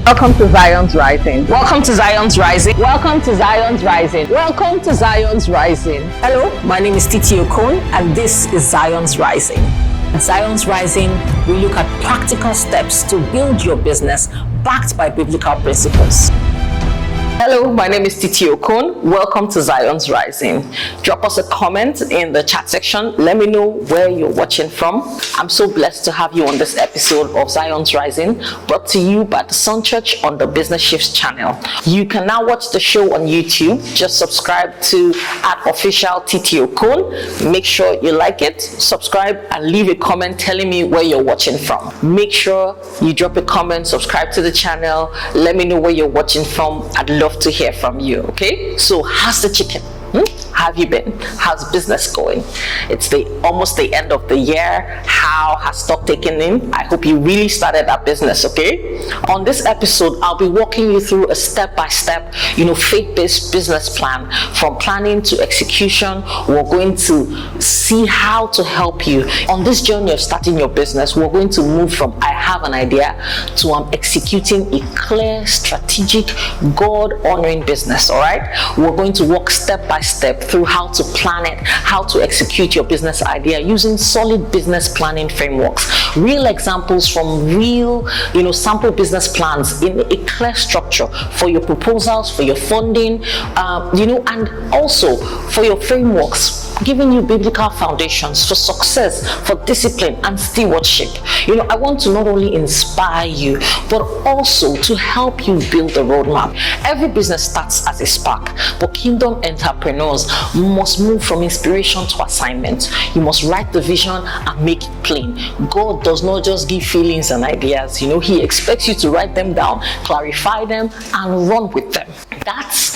Welcome to Zion's Rising. Welcome to Zion's Rising. Welcome to Zion's Rising. Welcome to Zion's Rising. Hello, my name is Titi Okon, and this is Zion's Rising. At Zion's Rising, we look at practical steps to build your business backed by biblical principles. Hello, my name is Titi Okon. Welcome to Zion's Rising. Drop us a comment in the chat section. Let me know where you're watching from. I'm so blessed to have you on this episode of Zion's Rising, brought to you by the Sun Church on the Business Shifts channel. You can now watch the show on YouTube. Just subscribe to @official Titi Okon. Make sure you like it, subscribe, and leave a comment telling me where you're watching from. Make sure you drop a comment, subscribe to the channel. Let me know where you're watching from. I'd love to hear from you. Okay, so how's the chicken? How have you been? How's business going? It's almost the end of the year. How has stock taken in? I hope you really started that business. Okay, on this episode I'll be walking you through a step-by-step faith-based business plan. From planning to execution, we're going to see how to help you on this journey of starting your business. We're going to move from I have an idea to I'm executing a clear, strategic, God-honoring business. All right, we're going to walk step by step through how to plan it, how to execute your business idea using solid business planning frameworks, real examples from real sample business plans in a clear structure for your proposals, for your funding, and also for your frameworks, giving you biblical foundations for success, for discipline and stewardship. I want to not only inspire you, but also to help you build a roadmap. Every business starts as a spark, but kingdom entrepreneurs must move from inspiration to assignment. You must write the vision and make it plain. God does not just give feelings and ideas. He expects you to write them down, clarify them, and run with them. That's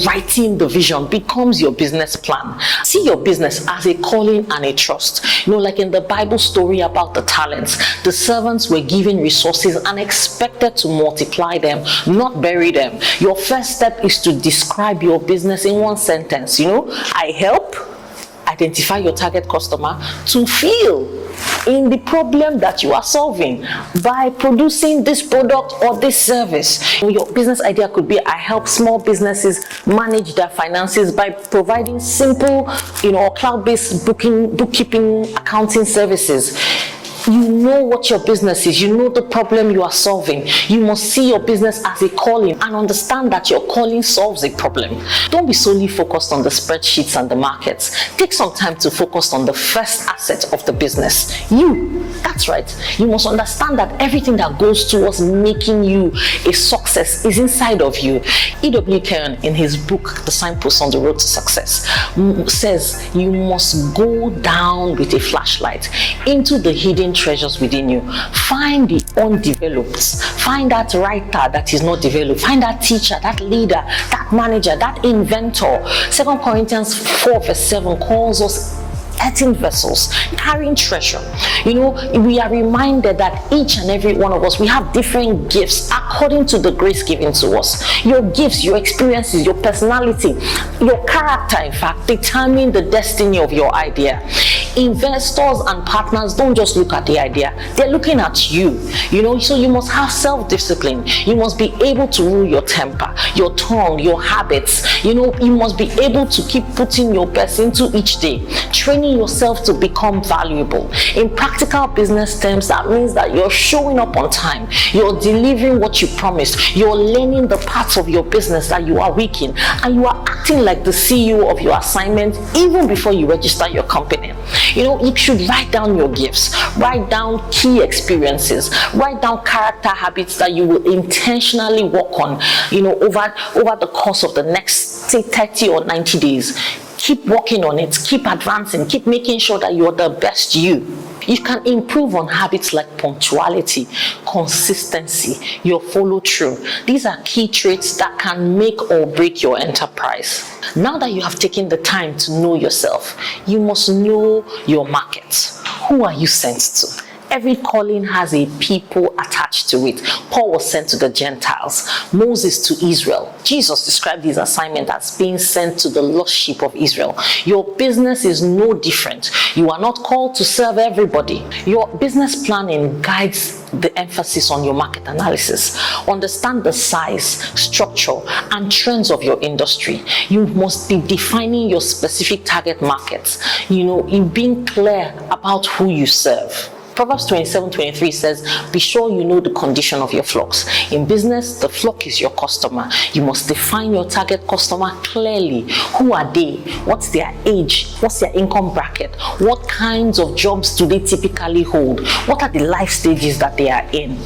writing the vision becomes your business plan. See your business as a calling and a trust. Like in the Bible story about the talents, the servants were given resources and expected to multiply them, not bury them. Your first step is to describe your business in one sentence. I help identify your target customer to feel in the problem that you are solving by producing this product or this service. Your business idea could be I help small businesses manage their finances by providing simple, cloud-based bookkeeping, accounting services. You know what your business is. You know the problem you are solving. You must see your business as a calling and understand that your calling solves a problem. Don't be solely focused on the spreadsheets and the markets. Take some time to focus on the first asset of the business. You. That's right. You must understand that everything that goes towards making you a success is inside of you. E.W. Kern, in his book, The Signpost on the Road to Success, says you must go down with a flashlight into the hidden treasures within you. Find the undeveloped. Find that writer that is not developed. Find that teacher, that leader, that manager, that inventor. 2 Corinthians 4 verse 7 calls us earthen vessels carrying treasure. We are reminded that each and every one of us, we have different gifts according to the grace given to us. Your gifts, your experiences, your personality, your character, in fact, determine the destiny of your idea. Investors and partners don't just look at the idea, they're looking at you. So you must have self-discipline. You must be able to rule your temper, your tongue, your habits. You must be able to keep putting your best into each day, training yourself to become valuable. In practical business terms, that means that you're showing up on time, you're delivering what you promised, you're learning the parts of your business that you are weak in, and you are acting like the CEO of your assignment even before you register your company. You should write down your gifts, write down key experiences, write down character habits that you will intentionally work on, over the course of the next, say, 30 or 90 days. Keep working on it, keep advancing, keep making sure that you're the best you. You can improve on habits like punctuality, consistency, your follow through. These are key traits that can make or break your enterprise. Now that you have taken the time to know yourself, you must know your market. Who are you sent to? Every calling has a people attached to it. Paul was sent to the Gentiles, Moses to Israel. Jesus described his assignment as being sent to the lost sheep of Israel. Your business is no different. You are not called to serve everybody. Your business planning guides the emphasis on your market analysis. Understand the size, structure, and trends of your industry. You must be defining your specific target markets, in being clear about who you serve. Proverbs 27:23 says, be sure you know the condition of your flocks. In business, the flock is your customer. You must define your target customer clearly. Who are they? What's their age? What's their income bracket? What kinds of jobs do they typically hold? What are the life stages that they are in?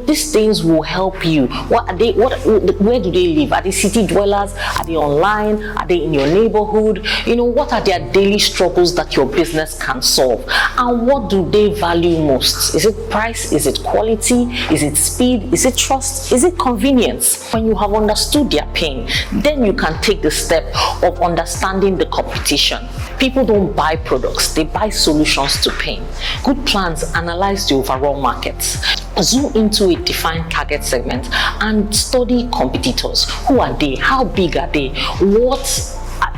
These things will help you. Where do they live? Are they city dwellers? Are they online? Are they in your neighborhood? What are their daily struggles that your business can solve? And what do they value most? Is it price? Is it quality? Is it speed? Is it trust? Is it convenience? When you have understood their pain, then you can take the step of understanding the competition. People don't buy products, they buy solutions to pain. Good plans analyze the overall market. Zoom into a defined target segment and study competitors. Who are they? How big are they?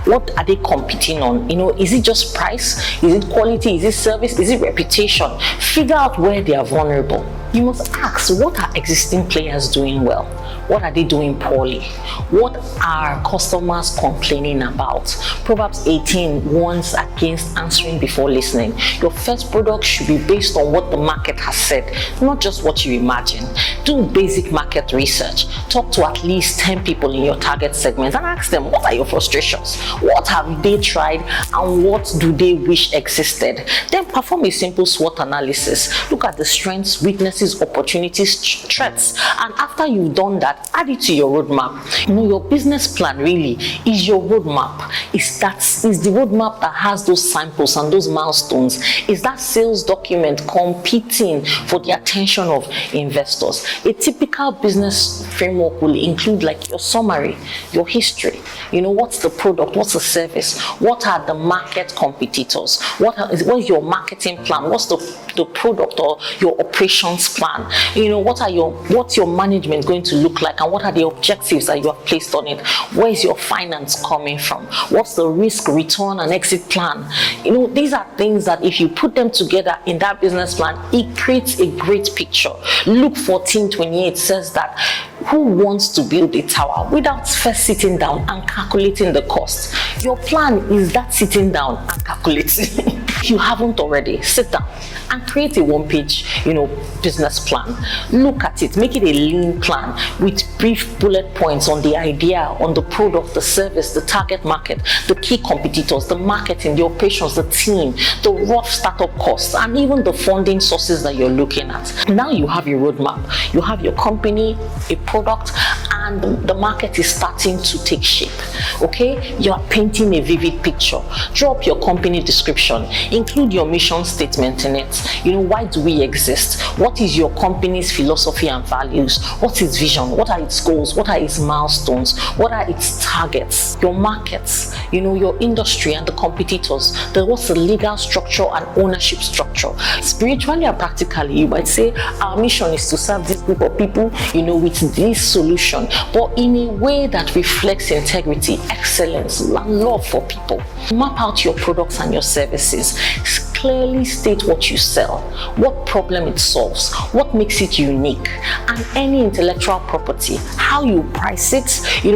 What are they competing on? Is it just price? Is it quality? Is it service? Is it reputation? Figure out where they are vulnerable. You must ask, what are existing players doing well? What are they doing poorly? What are customers complaining about? Proverbs 18 warns against answering before listening. Your first product should be based on what the market has said, not just what you imagine. Do basic market research. Talk to at least 10 people in your target segment and ask them, what are your frustrations? What have they tried and what do they wish existed? Then perform a simple SWOT analysis. Look at the strengths, weaknesses, opportunities, threats. And after you've done that, add it to your roadmap. Your business plan really is your roadmap. Is the roadmap that has those samples and those milestones. Is that sales document competing for the attention of investors? A typical business framework will include like your summary, your history. What's the product? What's the service? What are the market competitors? What is your marketing plan? What's the product or your operations plan? What's your management going to look like, and what are the objectives that you have placed on it? Where is your finance coming from? What's the risk, return, and exit plan? These are things that if you put them together in that business plan, it creates a great picture. Luke 14:28 says that who wants to build a tower without first sitting down and calculating the cost? Your plan is that sitting down and calculating. If you haven't already, sit down and create a one-page, business plan. Look at it, make it a lean plan with brief bullet points on the idea, on the product, the service, the target market, the key competitors, the marketing, the operations, the team, the rough startup costs, and even the funding sources that you're looking at. Now you have your roadmap, you have your company, a product, and the market is starting to take shape. Okay, you are painting a vivid picture. Drop your company description, include your mission statement in it. Why do we exist? What is your company's philosophy and values? What's its vision? What are its goals? What are its milestones? What are its targets? Your markets, your industry and the competitors. What's the legal structure and ownership structure? Spiritually and practically, you might say our mission is to serve this group of people, with this solution, but in a way that reflects integrity, excellence, and love for people. Map out your products and your services. Clearly state what you sell, what problem it solves, what makes it unique, and any intellectual property, how you price it,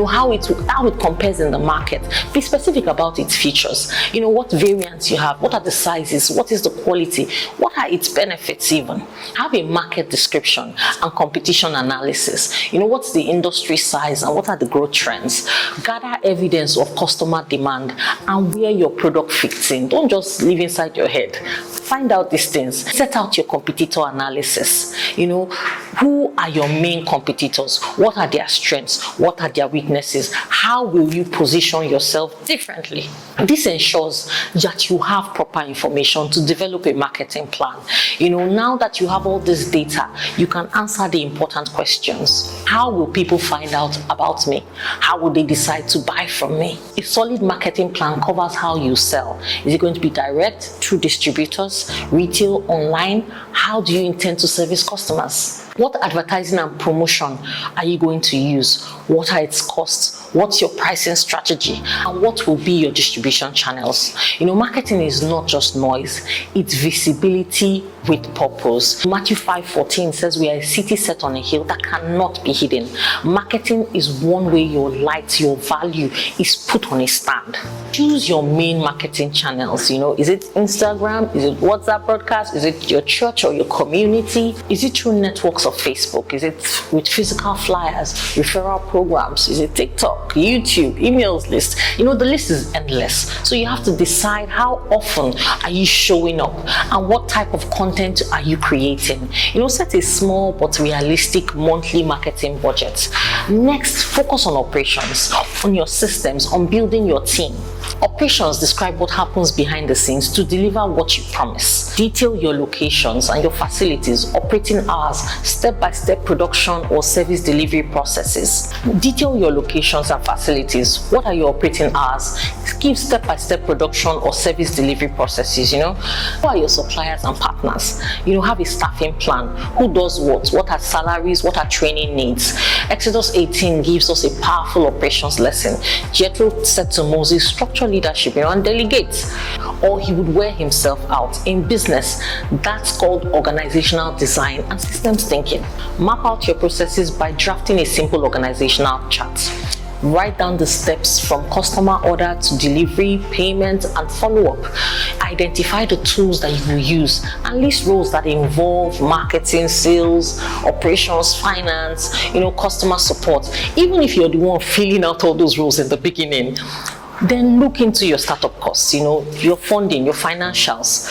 how it compares in the market. Be specific about its features, what variants you have, what are the sizes, what is the quality, what are its benefits even. Have a market description and competition analysis. What's the industry size and what are the growth trends. Gather evidence of customer demand and where your product fits in. Don't just live inside your head. Find out these things. Set out your competitor analysis. Who are your main competitors? What are their strengths? What are their weaknesses? How will you position yourself differently? This ensures that you have proper information to develop a marketing plan. Now that you have all this data, you can answer the important questions. How will people find out about me? How will they decide to buy from me? A solid marketing plan covers how you sell. Is it going to be direct, through distributors, retail, online? How do you intend to service customers? What advertising and promotion are you going to use? What are its costs? What's your pricing strategy? And what will be your distribution channels? Marketing is not just noise, it's visibility with purpose. Matthew 5:14 says we are a city set on a hill that cannot be hidden. Marketing is one way your light, your value is put on a stand. Choose your main marketing channels. Is it Instagram? Is it WhatsApp broadcast? Is it your church or your community? Is it through networks of Facebook? Is it with physical flyers, referral programs? Is it TikTok, YouTube, emails list? The list is endless. So you have to decide how often are you showing up and what type of content are you creating. Set a small but realistic monthly marketing budget. Next, focus on operations, on your systems, on building your team. Operations describe what happens behind the scenes to deliver what you promise. Detail your locations and your facilities, operating hours, step-by-step production or service delivery processes. Detail your locations and facilities. What are your operating hours? Give step-by-step production or service delivery processes. Who are your suppliers and partners? Have a staffing plan. Who does what are salaries? What are training needs? Exodus 18 gives us a powerful operations lesson. Jethro said to Moses, structure leadership, and delegate, or he would wear himself out. In business, that's called organizational design and systems thinking. Map out your processes by drafting a simple organizational chart. Write down the steps from customer order to delivery, payment, and follow-up. Identify the tools that you will use and list roles that involve marketing, sales, operations, finance, customer support. Even if you're the one filling out all those roles in the beginning, then look into your startup costs, your funding, your financials.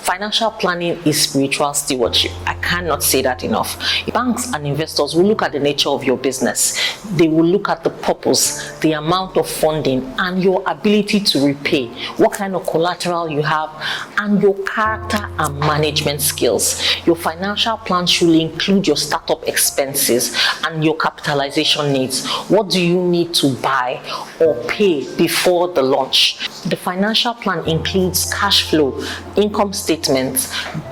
Financial planning is spiritual stewardship. I cannot say that enough. Banks and investors will look at the nature of your business. They will look at the purpose, the amount of funding, and your ability to repay, what kind of collateral you have, and your character and management skills. Your financial plan should include your startup expenses and your capitalization needs. What do you need to buy or pay before the launch? The financial plan includes cash flow, income statements,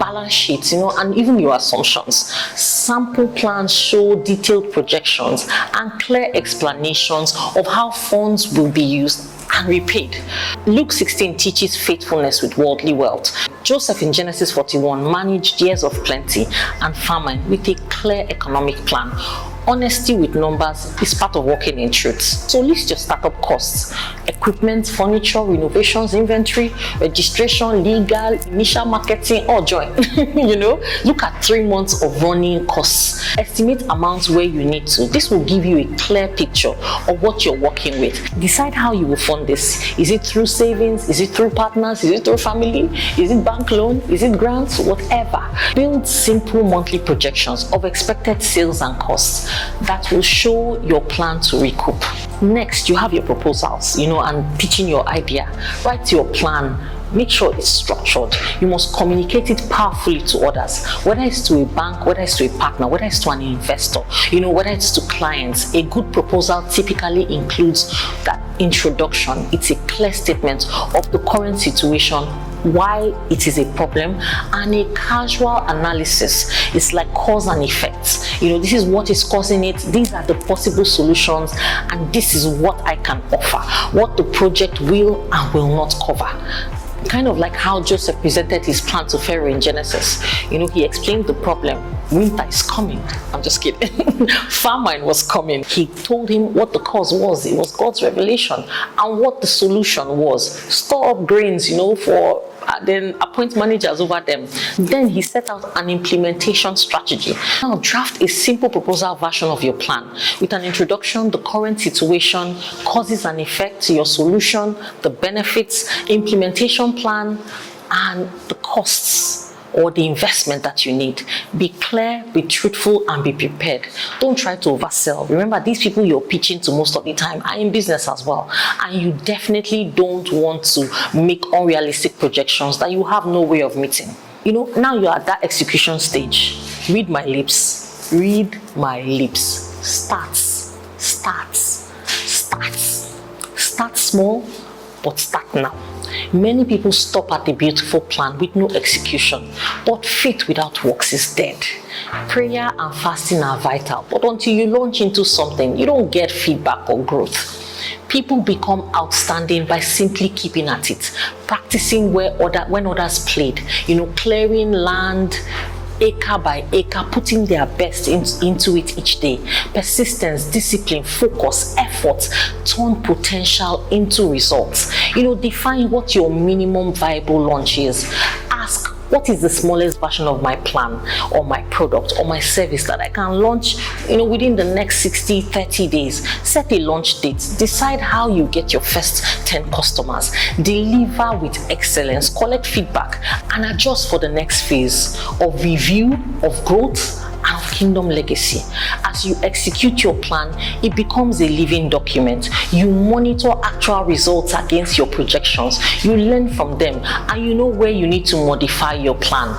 balance sheets, and even your assumptions. Sample plans show detailed projections and clear explanations of how funds will be used and repaid. Luke 16 teaches faithfulness with worldly wealth. Joseph in Genesis 41 managed years of plenty and famine with a clear economic plan. Honesty with numbers is part of working in truth. So list your startup costs: equipment, furniture, renovations, inventory, registration, legal, initial marketing, or join. Look at 3 months of running costs. Estimate amounts where you need to. This will give you a clear picture of what you're working with. Decide how you will fund this. Is it through savings? Is it through partners? Is it through family? Is it bank loan? Is it grants? Whatever. Build simple monthly projections of expected sales and costs that will show your plan to recoup. Next, you have your proposals, and pitching your idea. Write your plan. Make sure it's structured. You must communicate it powerfully to others, whether it's to a bank, whether it's to a partner, whether it's to an investor, whether it's to clients. A good proposal typically includes that introduction. It's a clear statement of the current situation, why it is a problem, and a casual analysis. It's like cause and effect. This is what is causing it, these are the possible solutions, and this is what I can offer, what the project will and will not cover. Kind of like how Joseph presented his plan to Pharaoh in Genesis. He explained the problem. Winter is coming. I'm just kidding. Famine was coming. He told him what the cause was. It was God's revelation. And what the solution was. Store up grains, for then appoint managers over them. Then he set out an implementation strategy. Now draft a simple proposal version of your plan with an introduction, the current situation, causes and effects, your solution, the benefits, implementation plan, and the costs. or the investment that you need. Be clear, be truthful, and be prepared. Don't try to oversell. Remember, these people you're pitching to most of the time are in business as well, and you definitely don't want to make unrealistic projections that you have no way of meeting. Now you're at that execution stage. Read my lips. Read my lips. Start small, but start now. Many people stop at the beautiful plan with no execution, but faith without works is dead. Prayer and fasting are vital, but until you launch into something, you don't get feedback or growth. People become outstanding by simply keeping at it, practicing when others played, clearing land, acre by acre, putting their best into it each day. Persistence, discipline, focus, effort turn potential into results. Define what your minimum viable launch is. Ask, what is the smallest version of my plan or my product or my service that I can launch within the next 30 days? Set a launch date. Decide how you get your first 10 customers. Deliver with excellence. Collect feedback and adjust for the next phase of review, of growth, and of kingdom legacy. As you execute your plan, it becomes a living document. You monitor actual results against your projections. You learn from them, and you know where you need to modify your plan.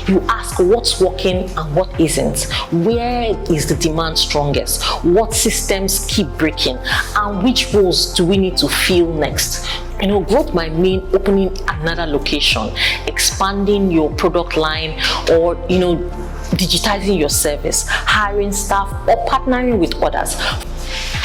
You ask what's working and what isn't. Where is the demand strongest? What systems keep breaking? And which roles do we need to fill next? Growth might mean opening another location, expanding your product line, or digitizing your service, hiring staff, or partnering with others.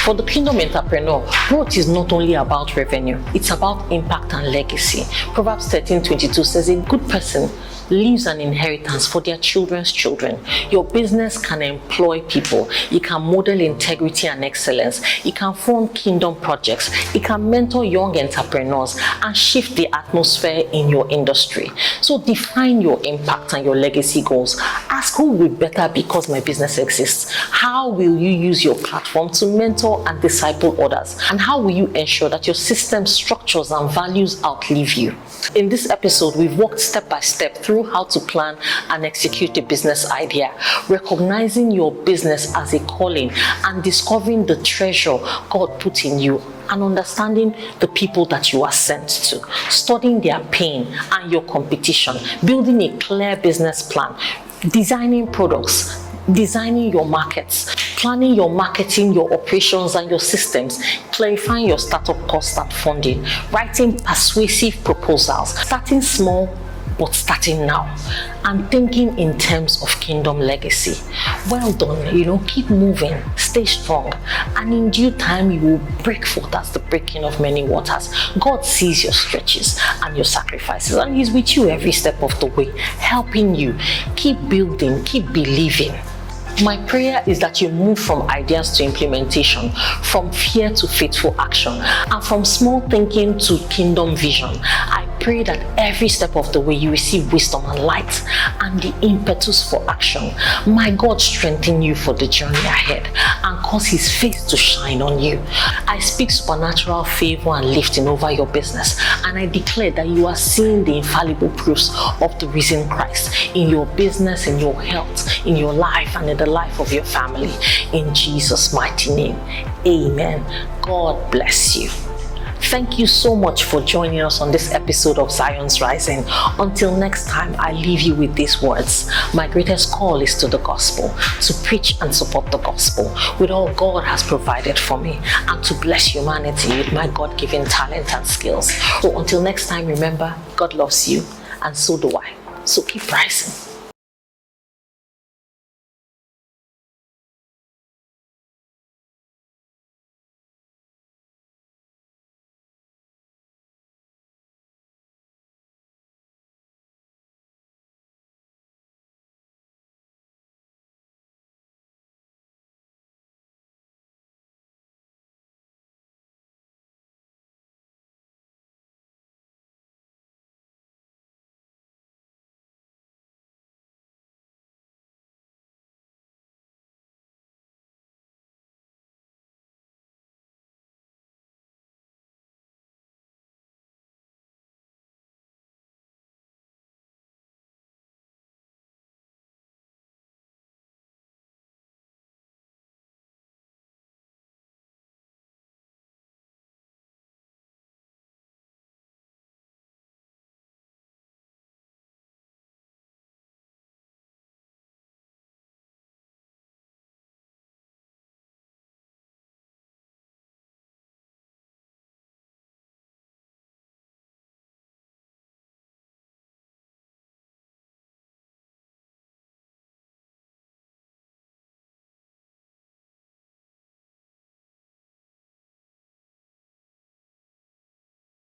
For the kingdom entrepreneur, growth is not only about revenue, it's about impact and legacy. Proverbs 13:22 says, a good person leaves an inheritance for their children's children. Your business can employ people. It can model integrity and excellence. It can fund kingdom projects. It can mentor young entrepreneurs and shift the atmosphere in your industry. So define your impact and your legacy goals. Ask, who will better because my business exists? How will you use your platform to mentor and disciple others? And how will you ensure that your system, structures, and values outlive you? In this episode, we've walked step by step through how to plan and execute a business idea, recognizing your business as a calling and discovering the treasure God put in you, and understanding the people that you are sent to, studying their pain and your competition, building a clear business plan, designing products, designing your markets, planning your marketing, your operations, and your systems, clarifying your startup costs and funding, writing persuasive proposals, starting small but starting now, and thinking in terms of kingdom legacy. Well done, keep moving, stay strong, and in due time you will break forth as the breaking of many waters. God sees your stretches and your sacrifices, and He's with you every step of the way, helping you. Keep building, keep believing. My prayer is that you move from ideas to implementation, from fear to faithful action, and from small thinking to kingdom vision. I pray that every step of the way you receive wisdom and light and the impetus for action. My God strengthen you for the journey ahead and cause His face to shine on you. I speak supernatural favor and lifting over your business, and I declare that you are seeing the infallible proofs of the risen Christ in your business, in your health, in your life, and in the life of your family. In Jesus' mighty name, amen. God bless you. Thank you so much for joining us on this episode of Zion's Rising. Until next time, I leave you with these words. My greatest call is to the gospel, to preach and support the gospel with all God has provided for me, and to bless humanity with my God-given talent and skills. So until next time, remember, God loves you, and so do I. So keep rising.